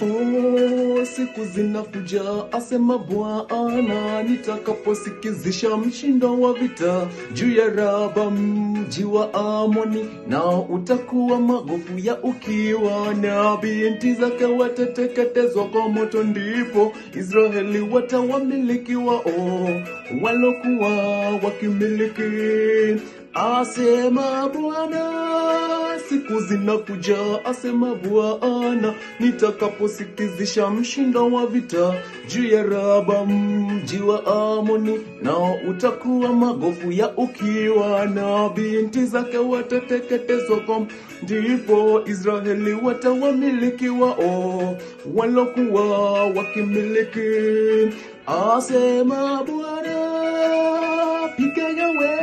Oh, siku zinakuja, asema Bwana, nitakaposikizisha mshindo wa vita juu ya Raba, mji wa Amoni, na utakuwa magofu ya ukiwa, na binti zake watateketezwa kwa moto. Ndipo Israeli watawamiliki wao walokuwa wakimiliki. Asema Bwana, siku zinakuja, asema Bwana, nitakaposikizisha mshindo wa vita juu ya Raba, mji wa Amoni, na utakuwa magofu ya ukiwa, na binti zake watateketezwa kwa. Ndipo Israeli watawamiliki wao walokuwa wakimiliki. Asema Bwana, piga yowe,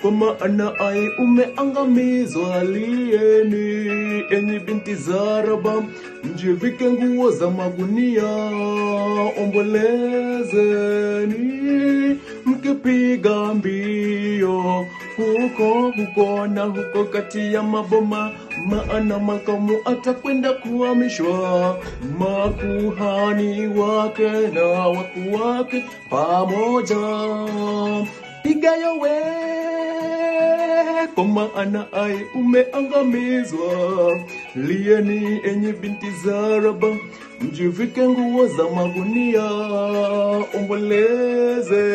kwa maana ai umeangamizwa. Lieni enyi binti za Raba, mjivike nguo za magunia, ombolezeni mkipiga mbio huko na huko kati ya maboma, maana makamu atakwenda kuhamishwa, makuhani wake na wakuu wake pamoja. Piga yowe, kwa maana ai umeangamizwa. Lieni enyi binti za Raba, mjivike nguo za magunia,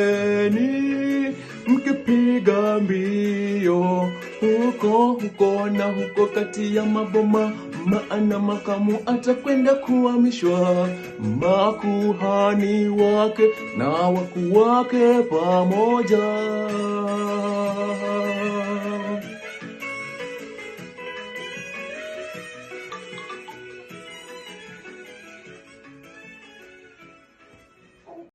ombolezeni mkipiga mbio huko na huko kati ya maboma, maana makamu atakwenda kuhamishwa, makuhani wake na wakuu wake pamoja.